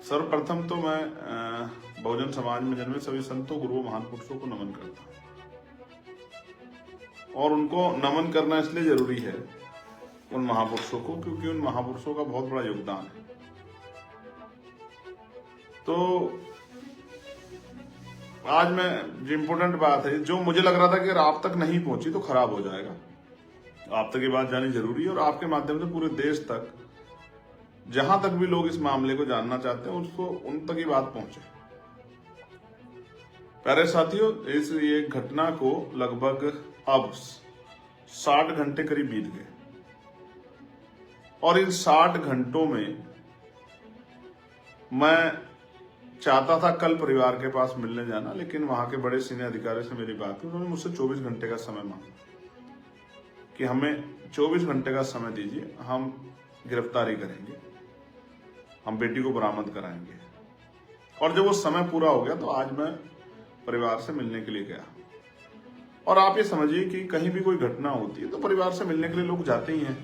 सर्वप्रथम तो मैं बहुजन समाज में जन्मे सभी संतों, गुरुओं, महान पुरुषों को नमन करता हूँ। और उनको नमन करना इसलिए जरूरी है, उन महापुरुषों को, क्योंकि उन महापुरुषों का बहुत बड़ा योगदान है। तो आज मैं जो इम्पोर्टेंट बात है, जो मुझे लग रहा था कि अगर आप तक नहीं पहुंची तो खराब हो जाएगा, आप तक ये बात जानी जरूरी है और आपके माध्यम से पूरे देश तक, जहां तक भी लोग इस मामले को जानना चाहते हैं उसको, उन तक ये बात पहुंचे। प्यारे साथियों, इस ये घटना को लगभग अब 60 घंटे करीब बीत गए और इन 60 घंटों में मैं चाहता था कल परिवार के पास मिलने जाना, लेकिन वहां के बड़े सीनियर अधिकारी से मेरी बात हुई। उन्होंने मुझसे 24 घंटे का समय मांगा कि हमें 24 घंटे का समय दीजिए, हम गिरफ्तारी करेंगे, हम बेटी को बरामद कराएंगे। और जब वो समय पूरा हो गया तो आज मैं परिवार से मिलने के लिए गया। और आप ये समझिए कि कहीं भी कोई घटना होती है तो परिवार से मिलने के लिए लोग जाते ही हैं,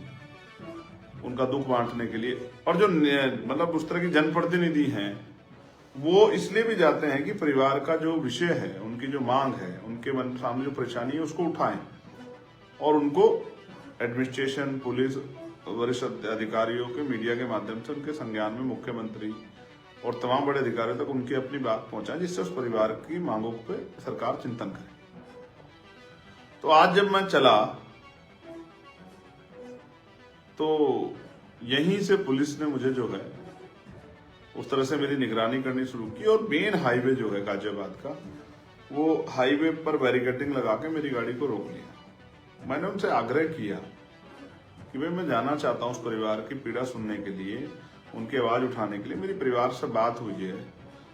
उनका दुख बांटने के लिए। और जो मतलब उस तरह की जनप्रतिनिधि हैं वो इसलिए भी जाते हैं कि परिवार का जो विषय है, उनकी जो मांग है, उनके मन सामने जो परेशानी है उसको उठाएं और उनको एडमिनिस्ट्रेशन, पुलिस, वरिष्ठ अधिकारियों के, मीडिया के माध्यम से उनके संज्ञान में मुख्यमंत्री और तमाम बड़े अधिकारियों तक उनकी अपनी बात पहुंचाएं, जिससे उस परिवार की मांगों पे सरकार चिंतन करे। तो आज जब मैं चला तो यहीं से पुलिस ने मुझे जो है उस तरह से मेरी निगरानी करनी शुरू की और मेन हाईवे जो है गाजियाबाद का, वो हाईवे पर बैरिकेडिंग लगा के मेरी गाड़ी को रोक लिया। मैंने उनसे आग्रह किया कि भाई मैं जाना चाहता हूँ उस परिवार की पीड़ा सुनने के लिए, उनकी आवाज उठाने के लिए। मेरी परिवार से बात हुई है,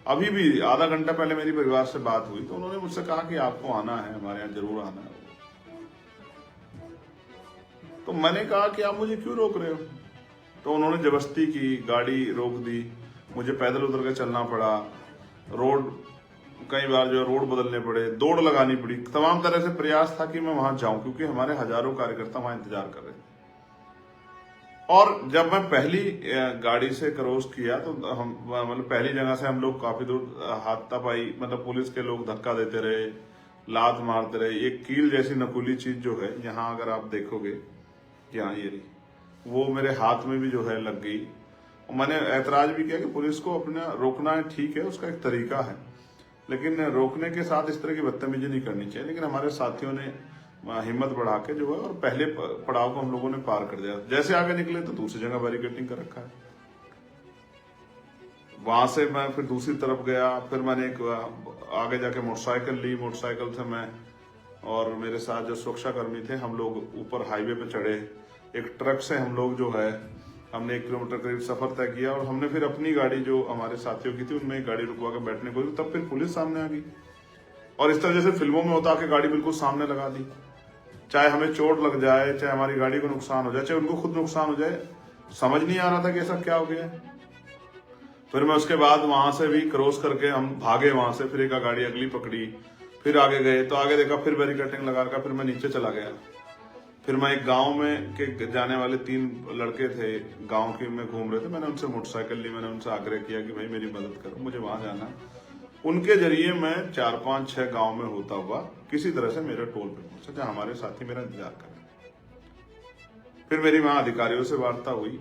अभी भी आधा घंटा पहले मेरी परिवार से बात हुई, तो उन्होंने मुझसे कहा कि आपको आना है, हमारे यहाँ जरूर आना है। तो मैंने कहा कि आप मुझे क्यों रोक रहे हो? तो उन्होंने जबरदस्ती की, गाड़ी रोक दी, मुझे पैदल उतर के चलना पड़ा, रोड कई बार जो रोड बदलने पड़े, दौड़ लगानी पड़ी, तमाम तरह से प्रयास था कि मैं वहां जाऊं, क्योंकि हमारे हजारों कार्यकर्ता वहां इंतजार कर रहे थे। और जब मैं पहली गाड़ी से क्रॉस किया तो हम मतलब पहली जगह से हम लोग काफी दूर हाथापाई, मतलब पुलिस के लोग धक्का देते रहे, लात मारते रहे। एक कील जैसी नकुली चीज जो है यहाँ, अगर आप देखोगे यहाँ, ये रही, वो मेरे हाथ में भी जो है लग गई। मैंने ऐतराज भी किया कि पुलिस को अपना रोकना है, ठीक है, उसका एक तरीका है, लेकिन रोकने के साथ इस तरह की बदतमीजी नहीं करनी चाहिए। लेकिन हमारे साथियों ने हिम्मत बढ़ा के जो है और पहले पड़ाव को हम लोगों ने पार कर दिया। जैसे आगे निकले तो दूसरी जगह बैरिकेडिंग कर रखा है। वहां से मैं फिर दूसरी तरफ गया, फिर मैंने एक आगे जाके मोटरसाइकिल ली, मोटरसाइकिल से मैं और मेरे साथ जो सुरक्षा कर्मी थे, हम लोग ऊपर हाईवे पे चढ़े। एक ट्रक से हम लोग जो है, हमने 1 किलोमीटर करीब सफर तय किया और हमने फिर अपनी गाड़ी जो हमारे साथियों की थी उनमें एक गाड़ी रुकवा के बैठने को, तब फिर पुलिस सामने आ गई और इस तरह जैसे फिल्मों में होता कि गाड़ी बिल्कुल सामने लगा दी। चाहे हमें चोट लग जाए, चाहे हमारी गाड़ी को नुकसान हो जाए, चाहे उनको खुद नुकसान हो जाए, समझ नहीं आ रहा था कि ऐसा क्या हो गया। फिर मैं उसके बाद वहां से भी क्रॉस करके हम भागे वहां से, फिर एक गाड़ी अगली पकड़ी, फिर आगे गए तो आगे देखा फिर बैरिकेडिंग लगा रखा, फिर मैं नीचे चला गया। फिर मैं एक गांव में के जाने वाले 3 लड़के थे, गांव के में घूम रहे थे, मैंने उनसे मोटरसाइकिल ली, मैंने उनसे आग्रह किया कि भाई मेरी मदद करो, मुझे वहां जाना। उनके जरिए मैं 4, 5, 6 गांव में होता हुआ किसी तरह से मेरे टोल पे पहुंचा, जहां हमारे साथी मेरा इंतजार कर रहे। फिर मेरी वहां अधिकारियों से वार्ता हुई,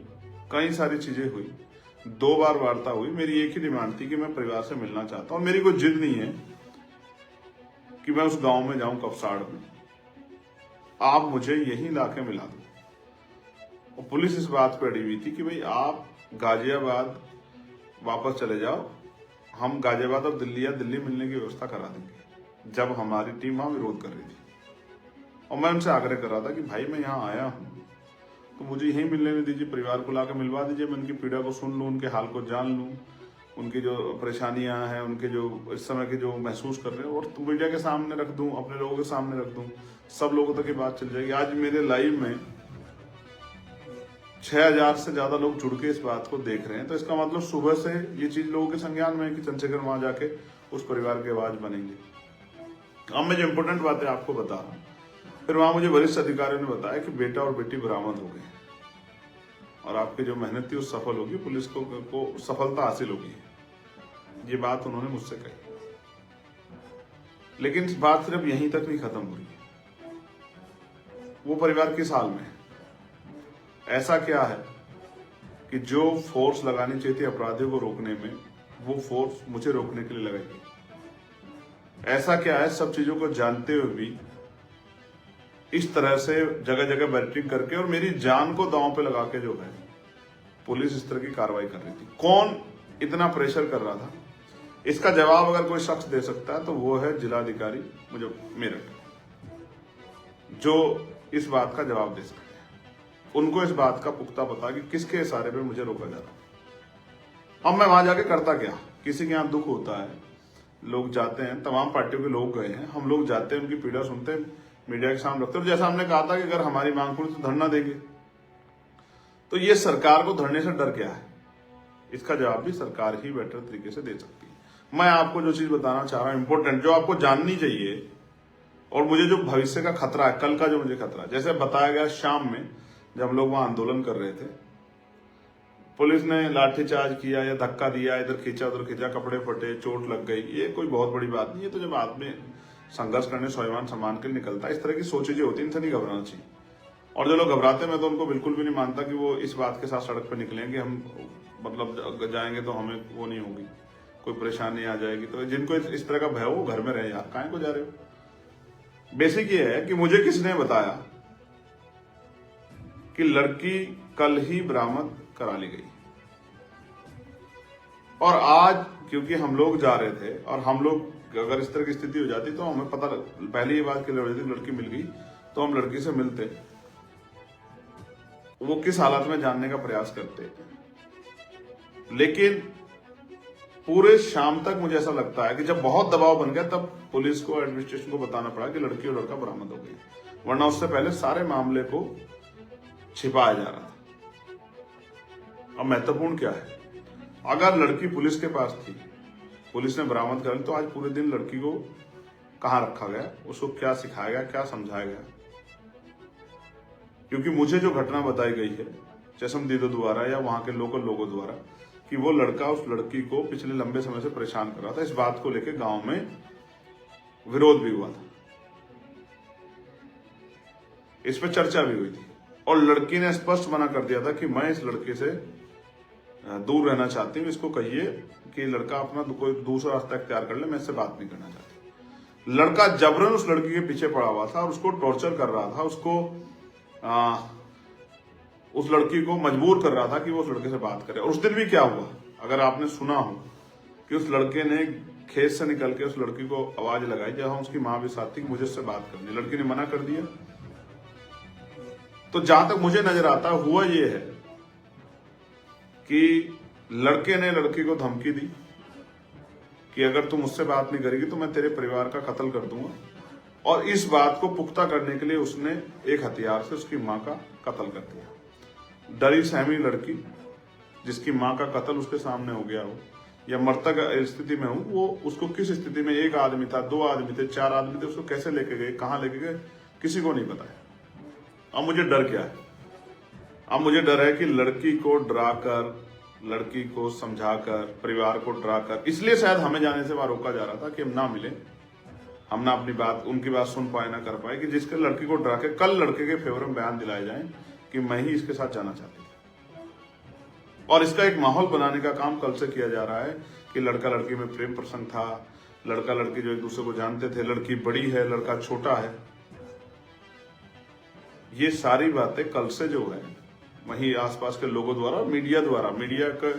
कई सारी चीजें हुई, 2 बार वार्ता हुई। मेरी एक ही डिमांड थी कि मैं परिवार से मिलना चाहता हूं। मेरी कोई जिद नहीं है कि मैं उस गांव में जाऊं कपसाड़ में, आप मुझे यहीं लाके मिला दो। और पुलिस इस बात पर अड़ी हुई थी कि भाई आप गाजियाबाद वापस चले जाओ, हम गाजियाबाद और दिल्ली या दिल्ली मिलने की व्यवस्था करा देंगे, जब हमारी टीम वहां विरोध कर रही थी। और मैं उनसे आग्रह कर रहा था कि भाई मैं यहाँ आया हूँ तो मुझे यहीं मिलने नहीं दीजिए, परिवार को लाकर मिलवा दीजिए, मैं उनकी पीड़ा को सुन लूँ, उनके हाल को जान लूँ, उनकी जो परेशानियां हैं, उनके जो इस समय के जो महसूस कर रहे हैं, और मीडिया के सामने रख दूं, अपने लोगों के सामने रख दूं, सब लोगों तक ये बात चल जाएगी। आज मेरे लाइव में 6000 से ज्यादा लोग जुड़ के इस बात को देख रहे हैं, तो इसका मतलब सुबह से ये चीज लोगों के संज्ञान में है कि चंद्रशेखर वहां जाके उस परिवार की आवाज बनेंगे। अब मैं जो इम्पोर्टेंट बातें आपको बता रहा हूँ, फिर वहां मुझे वरिष्ठ अधिकारियों ने बताया कि बेटा और बेटी बरामद हो गए और आपकी जो मेहनत थी वो सफल होगी, पुलिस को सफलता हासिल होगी। ये बात उन्होंने मुझसे कही। लेकिन इस बात सिर्फ यहीं तक नहीं खत्म हुई। वो परिवार किस हाल में है? ऐसा क्या है कि जो फोर्स लगानी चाहिए थी अपराधियों को रोकने में, वो फोर्स मुझे रोकने के लिए लगाई? ऐसा क्या है सब चीजों को जानते हुए भी इस तरह से जगह जगह बैरिकेडिंग करके और मेरी जान को दांव पे लगा के जो है पुलिस इस तरह की कार्रवाई कर रही थी? कौन इतना प्रेशर कर रहा था? इसका जवाब अगर कोई शख्स दे सकता है तो वो है जिलाधिकारी मुझे मेरठ, जो इस बात का जवाब दे सकते हैं। उनको इस बात का पुख्ता पता कि किसके इशारे पे मुझे रोका जा रहा है। अब मैं वहां जाके करता क्या? किसी के यहाँ दुख होता है, लोग जाते हैं, तमाम पार्टियों के लोग गए हैं, हम लोग जाते हैं, उनकी पीड़ा सुनते हैं, मीडिया के सामने रखते हैं। जैसा हमने कहा था कि अगर हमारी मांग पूरी तो धरना देंगे, तो ये सरकार को धरने से डर क्या है? इसका जवाब भी सरकार ही बेटर तरीके से दे सकती है। मैं आपको जो चीज बताना चाह रहा हूं इंपॉर्टेंट, जो आपको जाननी चाहिए, और मुझे जो भविष्य का खतरा है, कल का जो मुझे खतरा है, जैसे बताया गया शाम में जब हम लोग वहां आंदोलन कर रहे थे, पुलिस ने लाठीचार्ज किया या धक्का दिया, इधर खींचा उधर खींचा, कपड़े फटे, चोट लग गई, ये कोई बहुत बड़ी बात नहीं है। तो जब आदमी संघर्ष करने स्वाभिमान सम्मान के लिए निकलता है, इस तरह की सोचें जो होती है, इनसे नहीं घबराना चाहिए। और जो लोग घबराते हैं, मैं तो उनको बिल्कुल भी नहीं मानता कि वो इस बात के साथ सड़क पर निकलेंगे, हम मतलब जाएंगे तो हमें वो नहीं होगी, कोई परेशानी आ जाएगी। तो जिनको इस तरह का भय हो, घर में रहे यार, काहे को जा रहे हो? बेसिक ये है कि मुझे किसने बताया कि लड़की कल ही बरामद करा ली गई, और आज क्योंकि हम लोग जा रहे थे और हम लोग अगर इस तरह की स्थिति हो जाती तो हमें पता पहले ये बात क्लियर हो जाती, लड़की मिल गई तो हम लड़की से मिलते, वो किस हालत में जानने का प्रयास करते। लेकिन पूरे शाम तक मुझे ऐसा लगता है कि जब बहुत दबाव बन गया तब पुलिस को, एडमिनिस्ट्रेशन को बताना पड़ा कि लड़की और लड़का बरामद हो गई, वरना उससे पहले सारे मामले को छिपाया जा रहा था। अब महत्वपूर्ण क्या है, अगर लड़की पुलिस के पास थी, पुलिस ने बरामद कर ली, तो आज पूरे दिन लड़की को कहां रखा गया, उसको क्या सिखाया गया, क्या समझाया गया? क्योंकि मुझे जो घटना बताई गई है चशमदीदों द्वारा या वहां के लोकल लोगों द्वारा कि वो लड़का उस लड़की को पिछले लंबे समय से परेशान कर रहा था, इस बात को लेकर गांव में विरोध भी हुआ था, इस पर चर्चा भी हुई थी, और लड़की ने स्पष्ट मना कर दिया था कि मैं इस लड़के से दूर रहना चाहती हूँ, इसको कहिए कि लड़का अपना कोई दूसरा रास्ता इख्तियार कर ले, मैं इससे बात नहीं करना चाहती। लड़का जबरन उस लड़की के पीछे पड़ा हुआ था और उसको टॉर्चर कर रहा था, उसको उस लड़की को मजबूर कर रहा था कि वो उस लड़के से बात करे। और उस दिन भी क्या हुआ, अगर आपने सुना हो कि उस लड़के ने खेत से निकल के उस लड़की को आवाज लगाई, जहां उसकी मां भी साथ थी, मुझे उससे बात करनी, लड़की ने मना कर दिया। तो जहां तक मुझे नजर आता हुआ ये है कि लड़के ने लड़की को धमकी दी कि अगर तुम मुझसे बात नहीं करेगी तो मैं तेरे परिवार का कत्ल कर दूंगा, और इस बात को पुख्ता करने के लिए उसने एक हथियार से उसकी मां का कत्ल कर दिया। डरी सहमी लड़की जिसकी मां का कत्ल उसके सामने हो गया हो या मृतक स्थिति में हो, वो उसको किस स्थिति में, एक आदमी था, दो आदमी थे, चार आदमी थे, उसको कैसे लेके गए, कहां लेके गए, किसी को नहीं पता है। अब मुझे डर क्या है? अब मुझे डर है कि लड़की को डराकर, लड़की को समझाकर, परिवार को डराकर, इसलिए शायद हमें जाने से वहां रोका जा रहा था कि हम ना मिले, हम ना अपनी बात, उनकी बात सुन पाए, ना कर पाए, कि जिसके लड़की को डरा के कल लड़के के फेवर में बयान दिलाए जाए कि मैं ही इसके साथ जाना चाहती हूँ। और इसका एक माहौल बनाने का काम कल से किया जा रहा है कि लड़का लड़की में प्रेम प्रसंग था, लड़का लड़की जो एक दूसरे को जानते थे, लड़की बड़ी है, लड़का छोटा है। ये सारी बातें कल से जो है वहीं आसपास के लोगों द्वारा, मीडिया द्वारा, मीडिया का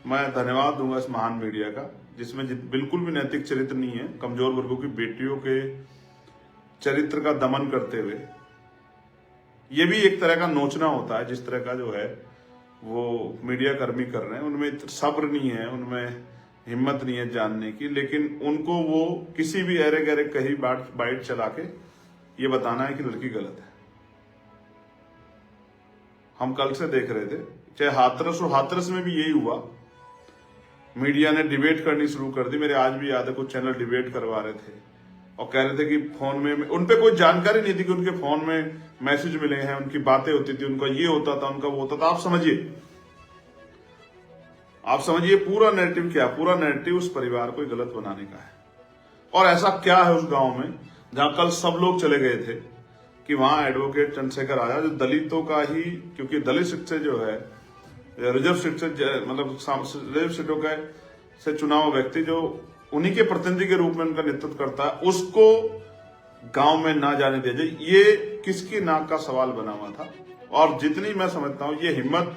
मैं धन्यवाद दूंगा इस महान मीडिया का, जिसमें बिल्कुल भी नैतिक चरित्र नहीं है, कमजोर वर्गों की बेटियों के चरित्र का दमन करते हुए। ये भी एक तरह का नोचना होता है, जिस तरह का जो है वो मीडिया कर्मी कर रहे हैं, उनमें सब्र नहीं है, उनमें हिम्मत नहीं है जानने की, लेकिन उनको वो किसी भी अरे गहरे कहीं बाइट चला के ये बताना है कि लड़की गलत है। हम कल से देख रहे थे, चाहे हाथरस हो, हाथरस में भी यही हुआ, मीडिया ने डिबेट करनी शुरू कर दी। मेरे आज भी याद है कुछ चैनल डिबेट करवा रहे थे और कह रहे थे कि फोन में उन पे कोई जानकारी नहीं थी कि उनके फोन में मैसेज मिले हैं, उनकी बातें होती थी, उनका ये होता था, उनका वो होता था। आप समझिए पूरा नैरेटिव क्या, पूरा नैरेटिव उस परिवार को गलत बनाने का है। और ऐसा क्या है उस गांव में जहां कल सब लोग चले गए थे कि वहां एडवोकेट चंद्रशेखर आजाद जो दलितों का ही, क्योंकि दलित सीट से जो है रिजर्व सीट से मतलब रिजर्व सीटों का से चुना हुआ व्यक्ति जो उन्हीं के प्रतिनिधि के रूप में उनका नेतृत्व करता है, उसको गांव में ना जाने दिया जाए, ये किसकी नाक का सवाल बना हुआ था। और जितनी मैं समझता हूं ये हिम्मत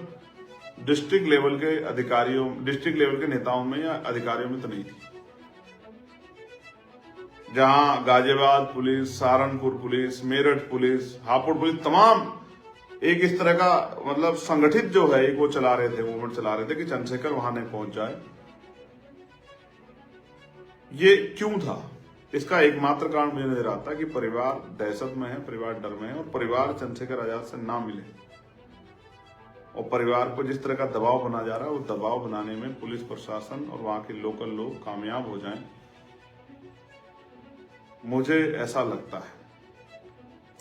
डिस्ट्रिक्ट लेवल के अधिकारियों, डिस्ट्रिक्ट लेवल के नेताओं में या अधिकारियों में तो नहीं थी। जहां Ghaziabad police, Saharanpur police, Meerut police, Hapur police, तमाम एक इस तरह का मतलब संगठित जो है एक वो चला रहे थे, मूवमेंट चला रहे थे कि चंद्रशेखर वहां नहीं पहुंच जाए। ये क्यों था? इसका एकमात्र कारण मुझे नजर आता है कि परिवार दहशत में है, परिवार डर में है, और परिवार चंद्रशेखर आजाद से ना मिले, और परिवार को जिस तरह का दबाव बना जा रहा है, वो दबाव बनाने में पुलिस प्रशासन और वहां के लोकल लोग कामयाब हो जाएं, मुझे ऐसा लगता है।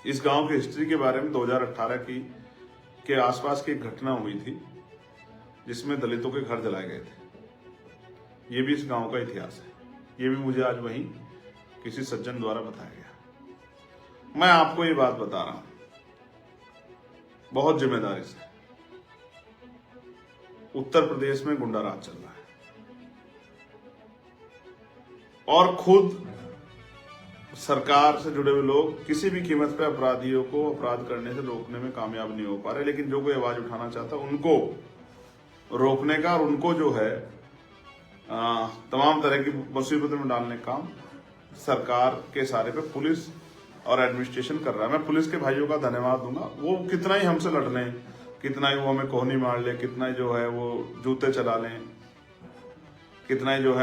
इस गांव की हिस्ट्री के बारे में 2018 के आसपास की एक घटना हुई थी जिसमें दलितों के घर जलाए गए थे। ये भी इस गांव का इतिहास है। ये भी मुझे आज वहीं किसी सज्जन द्वारा बताया गया। मैं आपको ये बात बता रहा हूं बहुत जिम्मेदारी से। उत्तर प्रदेश में गुंडा राज चल रहा है और खुद सरकार से जुड़े हुए लोग किसी भी कीमत पे अपराधियों को अपराध करने से रोकने में कामयाब नहीं हो पा रहे। लेकिन जो कोई आवाज उठाना चाहता है उनको रोकने का और उनको जो है तमाम तरह की मुसीबतों में डालने का काम सरकार के इशारे पे पुलिस और एडमिनिस्ट्रेशन कर रहा है। मैं पुलिस के भाइयों का धन्यवाद दूंगा। वो कितना ही हमसे लड़ लें, कितना ही वो हमें कोहनी मार ले, कितना ही जो है वो जूते चला लें, कितना ही जो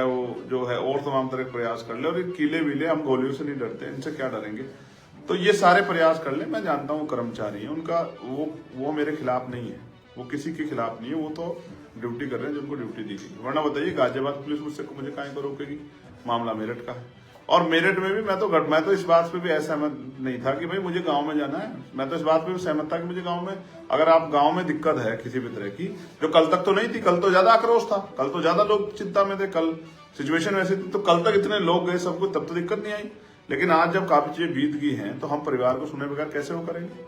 है और तमाम तरह के प्रयास कर ले, और ये कीले वीले, हम गोलियों से नहीं डरते, इनसे क्या डरेंगे। तो ये सारे प्रयास कर ले। मैं जानता हूँ कर्मचारी है उनका, वो मेरे खिलाफ नहीं है, वो किसी के खिलाफ नहीं है, वो तो ड्यूटी कर रहे हैं जिनको ड्यूटी दी गई। वरना बताइए गाजियाबाद पुलिस मुझे काहे को रोकेगी? मामला मेरठ का है, और मेरठ में भी मैं तो इस बात पे भी असहमत नहीं था कि भाई मुझे गांव में जाना है। मैं तो इस बात पे भी सहमत था कि मुझे गांव में, अगर आप गांव में दिक्कत है किसी भी तरह की, जो कल तक तो नहीं थी, कल तो ज्यादा आक्रोश था, कल तो ज्यादा लोग चिंता में थे, कल सिचुएशन वैसी थी, तो कल तक इतने लोग गए सबको, तब तो दिक्कत नहीं आई। लेकिन आज जब काफी चीजें बीत गई हैं तो हम परिवार को सुने बगैर कैसे वो करेंगे?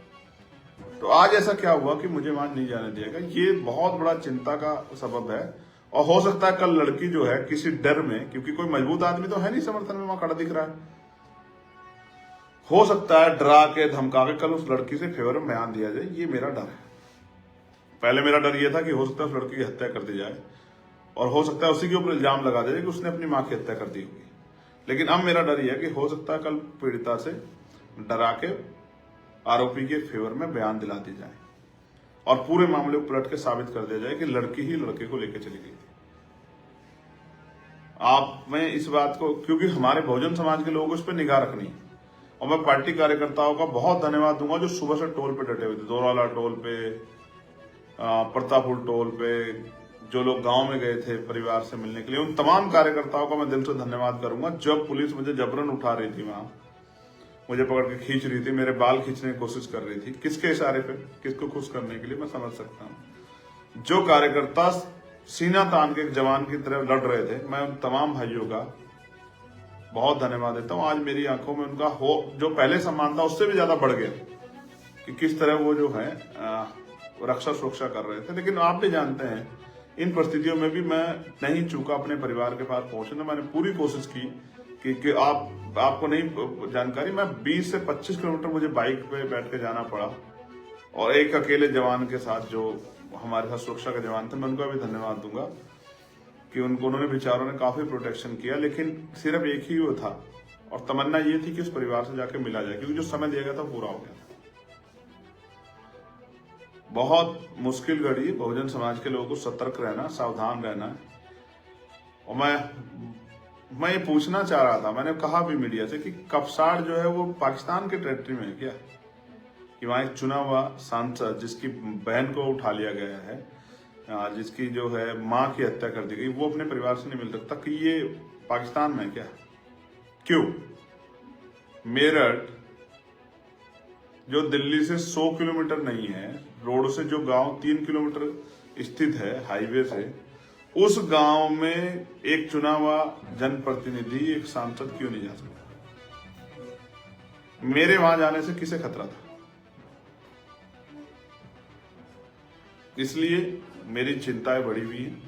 तो आज ऐसा क्या हुआ कि मुझे वहां नहीं जाने दिया गया? ये बहुत बड़ा चिंता का सबब है। और हो सकता है कल लड़की जो है किसी डर में, क्योंकि कोई मजबूत आदमी तो है नहीं समर्थन में वहां खड़ा दिख रहा है, हो सकता है डरा के धमका के कल उस लड़की से फेवर में बयान दिया जाए। ये मेरा डर है। पहले मेरा डर ये था कि हो सकता है उस लड़की की हत्या कर दी जाए, और हो सकता है उसी के ऊपर इल्जाम लगा दिया जाए कि उसने अपनी मां की हत्या कर दी होगी। लेकिन अब मेरा डर यह है कि हो सकता है कल पीड़िता से डरा के आरोपी के फेवर में बयान दिला दी जाए और पूरे मामले को पलट के साबित कर दिया जाए कि लड़की ही लड़के को लेकर चली गई थी। आप मैं इस बात को, क्योंकि हमारे बहुजन समाज के लोगों को इस पर निगाह रखनी है, और मैं पार्टी कार्यकर्ताओं का बहुत धन्यवाद दूंगा जो सुबह से टोल पे डटे हुए थे, दोराला टोल पे, प्रतापपुर टोल पे, जो लोग गांव में गए थे परिवार से मिलने के लिए, उन तमाम कार्यकर्ताओं का मैं दिल से धन्यवाद करूंगा। जब पुलिस मुझे जबरन उठा रही थी, वहां मुझे पकड़ के खींच रही थी, मेरे बाल खींचने की कोशिश कर रही थी, किसके इशारे पे, किसको खुश करने के लिए, मैं समझ सकता हूं। जो कार्यकर्ता सीना तान के एक जवान की तरह लड़ रहे थे, मैं उन तमाम भाइयों का बहुत धन्यवाद देता हूं। आज मेरी आंखों में उनका जो पहले सम्मान था उससे भी ज्यादा बढ़ गया कि किस तरह वो जो है रक्षा सुरक्षा कर रहे थे। लेकिन आप भी जानते हैं इन परिस्थितियों में भी मैं नहीं चूका अपने परिवार के पास पहुंचने। मैंने पूरी कोशिश की कि आपको नहीं जानकारी, मैं 20 से 25 किलोमीटर मुझे बाइक पे बैठ के जाना पड़ा, और एक अकेले जवान के साथ जो हमारे साथ सुरक्षा के जवान थे, मैं उनका भी धन्यवाद दूंगा कि उन्होंने बेचारों ने काफी प्रोटेक्शन किया। लेकिन सिर्फ एक ही वो था, और तमन्ना ये थी कि उस परिवार से जाके मिला जाए, क्योंकि जो समय दिया गया था पूरा हो गया था। बहुत मुश्किल घड़ी, बहुजन समाज के लोगों को सतर्क रहना, सावधान रहना है। और मैं ये पूछना चाह रहा था, मैंने कहा भी मीडिया से कि कपसाड़ जो है वो पाकिस्तान के टेरिटरी में है क्या? कि वहां एक चुना हुआ सांसद जिसकी बहन को उठा लिया गया है, जिसकी जो है मां की हत्या कर दी गई, वो अपने परिवार से नहीं मिल सकता, कि ये पाकिस्तान में है क्या? क्यों? मेरठ जो दिल्ली से 100 किलोमीटर नहीं है, रोड से जो गांव 3 किलोमीटर स्थित है हाईवे से, उस गांव में एक चुना हुआ जनप्रतिनिधि, एक सांसद क्यों नहीं जा सकता? मेरे वहां जाने से किसे खतरा था? इसलिए मेरी चिंताएं बढ़ी हुई हैं।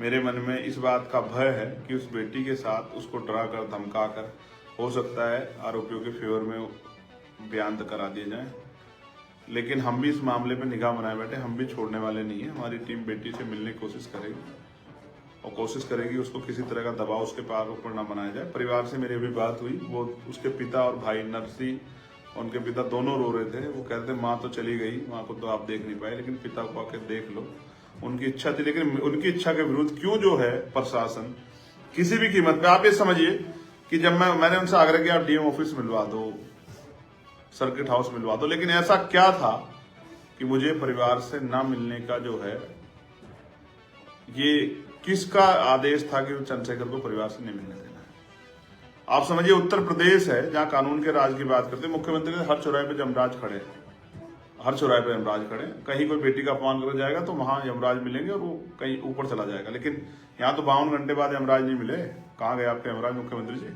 मेरे मन में इस बात का भय है कि उस बेटी के साथ उसको डरा कर धमका कर हो सकता है आरोपियों के फेवर में बयान करा दिए जाए। लेकिन हम भी इस मामले पे निगाह बनाए बैठे, हम भी छोड़ने वाले नहीं है। हमारी टीम बेटी से मिलने की कोशिश करेगी और कोशिश करेगी उसको किसी तरह का दबाव उसके पार ऊपर ना बनाया जाए। परिवार से मेरी अभी बात हुई, वो उसके पिता और भाई नरसी, उनके पिता दोनों रो रहे थे। वो कहते माँ तो चली गई, माँ को तो आप देख नहीं पाए, लेकिन पिता को आके देख लो। उनकी इच्छा थी, लेकिन उनकी इच्छा के विरुद्ध क्यों जो है प्रशासन किसी भी कीमत पे, आप ये समझिए कि जब मैंने उनसे आग्रह किया आप डीएम ऑफिस मिलवा दो, सर्किट हाउस मिलवा दो, लेकिन ऐसा क्या था कि मुझे परिवार से ना मिलने का जो है, ये किसका आदेश था कि चंद्रशेखर को परिवार से नहीं मिलने देना है? आप समझिए उत्तर प्रदेश है जहां कानून के राज की बात करते हैं, मुख्यमंत्री हर चौराहे पे यमराज खड़े, हर चौराहे पे यमराज खड़े। कहीं कोई बेटी का अपमान कर जाएगा तो वहां यमराज मिलेंगे और वो कहीं ऊपर चला जाएगा, लेकिन यहाँ तो 52 घंटे बाद यमराज नहीं मिले। कहाँ गए आपके यमराज मुख्यमंत्री जी?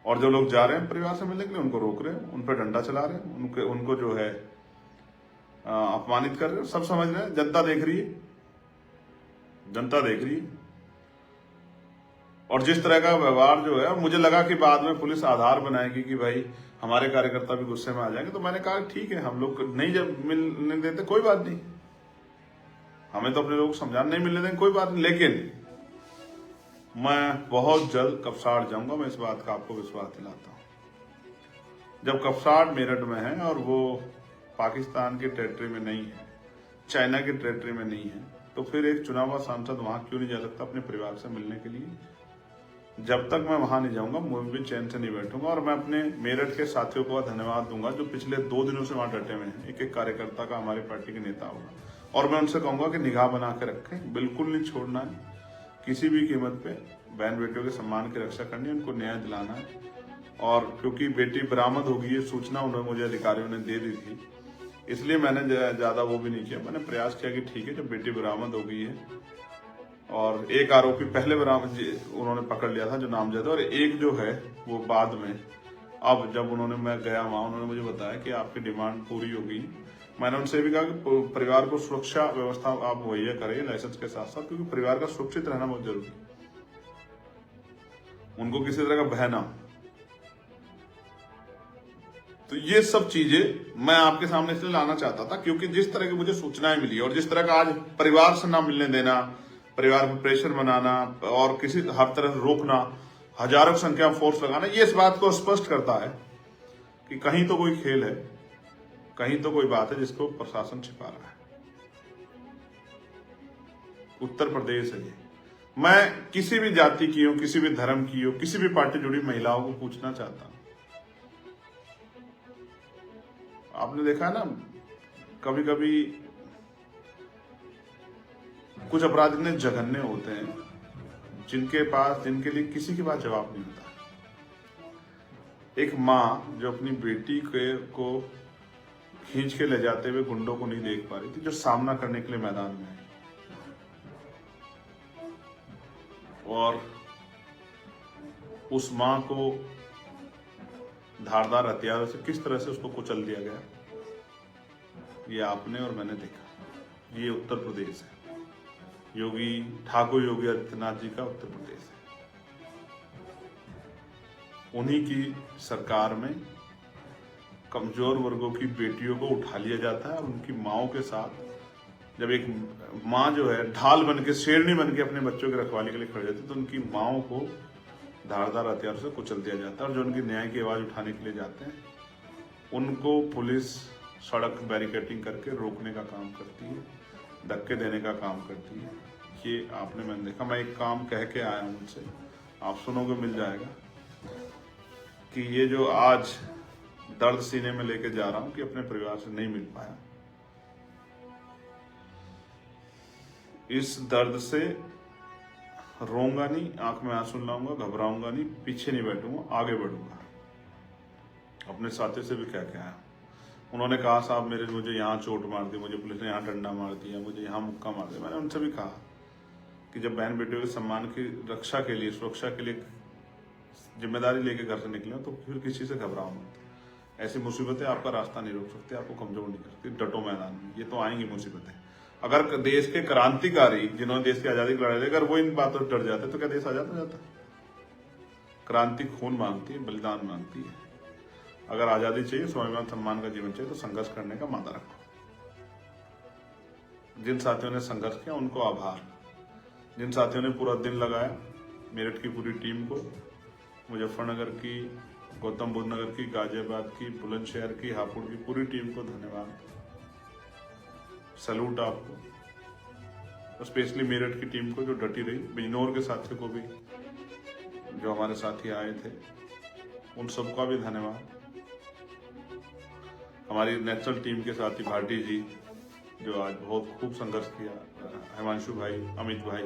और जो लोग जा रहे हैं परिवार से मिलने के लिए उनको रोक रहे हैं, उन पर डंडा चला रहे हैं, उनको जो है अपमानित कर रहे हैं। सब समझ रहे हैं, जनता देख रही है, जनता देख रही है। और जिस तरह का व्यवहार जो है, मुझे लगा कि बाद में पुलिस आधार बनाएगी कि भाई हमारे कार्यकर्ता भी गुस्से में आ जाएंगे, तो मैंने कहा ठीक है, हम लोग नहीं जब मिलने देते कोई बात नहीं, हमें तो अपने लोग समझाने नहीं मिलने देंगे कोई बात नहीं, लेकिन मैं बहुत जल्द कपसाड़ जाऊंगा। मैं इस बात का आपको विश्वास दिलाता हूं। जब कपसाड़ मेरठ में है और वो पाकिस्तान की टेरिटरी में नहीं है, चाइना की टेरिटरी में नहीं है, तो फिर एक चुना हुआ सांसद वहां क्यों नहीं जा सकता अपने परिवार से मिलने के लिए? जब तक मैं वहां नहीं जाऊंगा मैं भी चैन से नहीं बैठूंगा। और मैं अपने मेरठ के साथियों को धन्यवाद दूंगा जो पिछले 2 दिनों से वहां डटे हुए हैं। एक एक कार्यकर्ता का हमारी पार्टी के नेता होगा, और मैं उनसे कहूंगा कि निगाह बना के रखें, बिल्कुल नहीं छोड़ना है। किसी भी कीमत पे बहन बेटियों के सम्मान की रक्षा करनी है, उनको न्याय दिलाना है। और क्योंकि बेटी बरामद होगी ये सूचना उन्होंने मुझे अधिकारियों ने दे दी थी, इसलिए मैंने ज्यादा वो भी नहीं किया। मैंने प्रयास किया कि ठीक है, जब बेटी बरामद हो गई है, और एक आरोपी पहले बरामद उन्होंने पकड़ लिया था जो नामजद है, और एक जो है वो बाद में, अब जब मैं गया वहां, उन्होंने मुझे बताया कि आपकी डिमांड पूरी हो गई। मैंने उनसे भी कहा कि परिवार को सुरक्षा व्यवस्था आप मुहैया करें लाइसेंस के साथ साथ, क्योंकि परिवार का सुरक्षित रहना बहुत जरूरी है, उनको किसी तरह का भय ना। तो ये सब चीजें मैं आपके सामने इसलिए लाना चाहता था क्योंकि जिस तरह की मुझे सूचनाएं मिली और जिस तरह का आज परिवार से ना मिलने देना, परिवार पर प्रेशर बनाना और किसी हर तरह रोकना, हजारों की संख्या में फोर्स लगाना, ये इस बात को स्पष्ट करता है कि कहीं तो कोई खेल है, कहीं तो कोई बात है जिसको प्रशासन छिपा रहा है। उत्तर प्रदेश है ये। मैं किसी भी जाति की हो, किसी भी धर्म की हो, किसी भी पार्टी जुड़ी महिलाओं को पूछना चाहता हूं, आपने देखा है ना, कभी कभी कुछ अपराध इतने जघन्य होते हैं जिनके लिए किसी के पास जवाब नहीं होता। एक माँ जो अपनी बेटी को खींच के ले जाते हुए गुंडों को नहीं देख पा रही थी, जो सामना करने के लिए मैदान में है, और उस माँ को धारदार हथियारों से किस तरह से उसको कुचल दिया गया, ये आपने और मैंने देखा। ये उत्तर प्रदेश है, ठाकुर योगी आदित्यनाथ जी का उत्तर प्रदेश है। उन्हीं की सरकार में कमजोर वर्गों की बेटियों को उठा लिया जाता है और उनकी माओं के साथ, जब एक माँ जो है ढाल बन के, शेरनी बन के अपने बच्चों की रखवाली के लिए खड़ी जाती है, तो उनकी माओं को धारदार हथियार से कुचल दिया जाता है। और जो उनकी न्याय की आवाज उठाने के लिए जाते हैं उनको पुलिस सड़क बैरिकेडिंग करके रोकने का काम करती है, धक्के देने का काम करती है। ये आपने मैंने देखा। मैं एक काम कह के आया हूं उनसे, आप सुनोगे मिल जाएगा, कि ये जो आज दर्द सीने में लेके जा रहा हूं कि अपने परिवार से नहीं मिल पाया, इस दर्द से रोऊंगा नहीं, आंख में आंसू लाऊंगा, घबराऊंगा नहीं, पीछे नहीं बैठूंगा, आगे बढ़ूंगा। अपने साथियों से भी क्या क्या है, उन्होंने कहा साहब मुझे यहाँ चोट मार दी, मुझे पुलिस ने यहाँ डंडा मार दिया, मुझे यहाँ मुक्का मार दिया। मैंने उनसे भी कहा कि जब बहन बेटियों के सम्मान की रक्षा के लिए, सुरक्षा के लिए जिम्मेदारी लेके घर से निकले हो तो फिर किसी से घबराओ मत। ऐसी मुसीबतें आपका रास्ता नहीं रोक सकती, आपको कमजोर नहीं कर सकती। डटो मैदान में, ये तो आएंगी मुसीबतें। अगर देश के क्रांतिकारी जिन्होंने देश की आजादी की लड़ाई लड़ी, अगर वो इन बातों से डर जाते तो क्या देश आजाद हो जाता? क्रांति खून मांगती है, बलिदान मांगती है। अगर आजादी चाहिए, स्वाभिमान सम्मान का जीवन चाहिए तो संघर्ष करने का मादा रखो। जिन साथियों ने संघर्ष किया उनको आभार। जिन साथियों ने पूरा दिन लगाया, मेरठ की पूरी टीम को, मुजफ्फरनगर की, गौतम बुद्ध नगर की, गाजियाबाद की, बुलंदशहर की, हापुड़ की पूरी टीम को धन्यवाद, सैल्यूट आपको। स्पेशली मेरठ की टीम को जो डटी रही, बिजनौर के साथियों को भी जो हमारे साथी आए थे, उन सबका भी धन्यवाद। हमारी नेशनल टीम के साथी भाटी जी जो आज बहुत खूब संघर्ष किया, हिमांशु भाई, अमित भाई,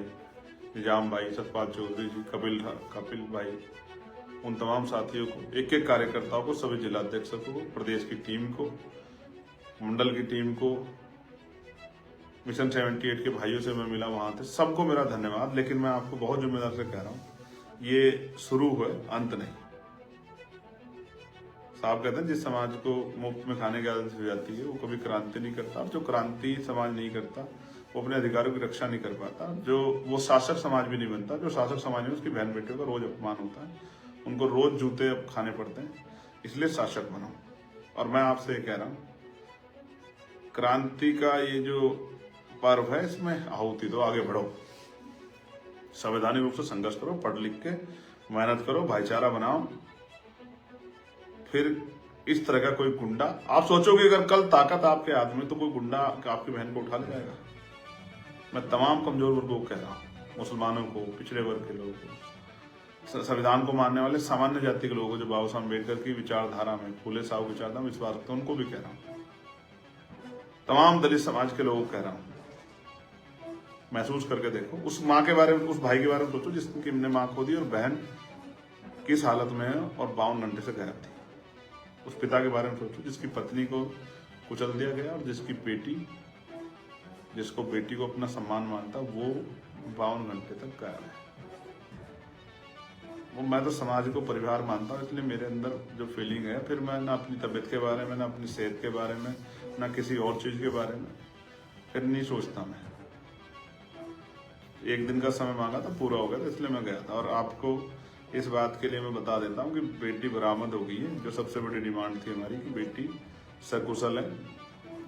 निजाम भाई, सतपाल चौधरी जी, कपिल भाई, उन तमाम साथियों को, एक एक कार्यकर्ताओं को, सभी जिलाध्यक्षों को, प्रदेश की टीम को, मंडल की टीम को, मिशन 78 के भाइयों से मैं मिला, वहां थे, सबको मेरा धन्यवाद। लेकिन मैं आपको बहुत जिम्मेदार से कह रहा हूँ, ये शुरू हुए, अंत नहीं। साहब कहते हैं जिस समाज को मुफ्त में खाने की आदत हो जाती है वो कभी क्रांति नहीं करता, और जो क्रांति समाज नहीं करता वो अपने अधिकारों की रक्षा नहीं कर पाता, जो वो शासक समाज भी नहीं बनता। जो शासक समाज है उसकी बहन बेटियों का रोज अपमान होता है, उनको रोज जूते खाने पड़ते हैं। इसलिए शासक बनो। और मैं आपसे ये कह रहा हूँ, क्रांति का ये जो पर्व है इसमें आहुति दो, आगे बढ़ो, संवैधानिक रूप से संघर्ष करो, पढ़ लिख के मेहनत करो, भाईचारा बनाओ। फिर इस तरह का कोई गुंडा, आप सोचोगे अगर कल ताकत आपके हाथ में तो कोई गुंडा आपकी बहन को उठा ले जाएगा। मैं तमाम कमजोर वर्गों को कह रहा हूँ, मुसलमानों को, पिछड़े वर्ग के लोगों को, संविधान को मानने वाले सामान्य जाति के लोगों को, जो बाबा साहब अम्बेडकर की विचारधारा में, फूले साहब विचारधारा में विश्वास रखते हैं, उनको भी कह रहा हूँ। तमाम दलित समाज के लोगों को कह रहा हूँ, महसूस करके देखो। उस माँ के बारे में, उस भाई के बारे में सोचो जिसकी ने माँ खो दी और बहन किस हालत में है और 52 घंटे से गायब थी। उस पिता के बारे में सोचो जिसकी पत्नी को कुचल दिया गया और जिसको बेटी को अपना सम्मान मानता, वो 52 घंटे तक गायब है। वो, मैं तो समाज को परिवार मानता हूँ, इसलिए मेरे अंदर जो फीलिंग है, फिर मैं ना अपनी तबीयत के बारे में, ना अपनी सेहत के बारे में, ना किसी और चीज के बारे में फिर नहीं सोचता। मैं एक दिन का समय मांगा था, पूरा हो गया था, इसलिए मैं गया था। और आपको इस बात के लिए मैं बता देता हूँ कि बेटी बरामद हो गई है। जो सबसे बड़ी डिमांड थी हमारी कि बेटी सकुशल है,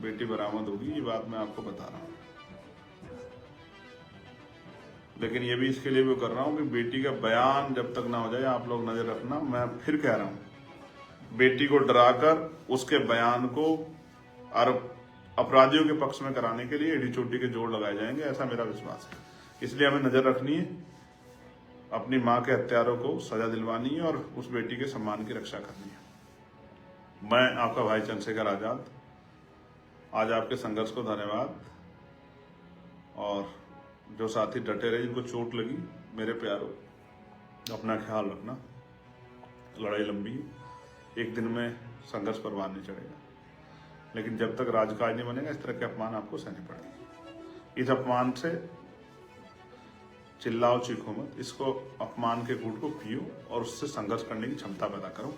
बेटी बरामद होगी, ये बात मैं आपको बता रहा हूँ। लेकिन ये भी इसके लिए भी कर रहा हूँ कि बेटी का बयान जब तक ना हो जाए, आप लोग नजर रखना। मैं फिर कह रहा हूँ, बेटी को डराकर उसके बयान को अपराधियों के पक्ष में कराने के लिए एडी चोटी के जोड़ लगाए जाएंगे, ऐसा मेरा विश्वास है। इसलिए हमें नजर रखनी है, अपनी माँ के हत्यारों को सजा दिलवानी है और उस बेटी के सम्मान की रक्षा करनी है। मैं आपका भाई चंद्रशेखर आजाद, आज आपके संघर्ष को धन्यवाद। और जो साथी डटे रहे, जिनको चोट लगी, मेरे प्यारों, अपना ख्याल रखना। लड़ाई लंबी है, एक दिन में संघर्ष परवान नहीं चढ़ेगा, लेकिन जब तक राजकाज नहीं बनेगा इस तरह के अपमान आपको सहने पड़ेंगे। इस अपमान से चिल्लाओ, चीखो मत, इसको अपमान के घूंट को पियो और उससे संघर्ष करने की क्षमता पैदा करो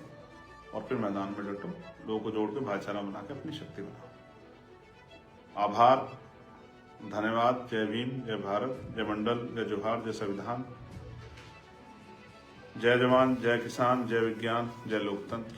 और फिर मैदान में डटो, लोगों को जोड़ के भाईचारा बना के अपनी शक्ति बनाओ। आभार, धन्यवाद। जय भीम, जय भारत, जय मंडल, जय जोहार, जय संविधान, जय जवान, जय किसान, जय विज्ञान, जय लोकतंत्र।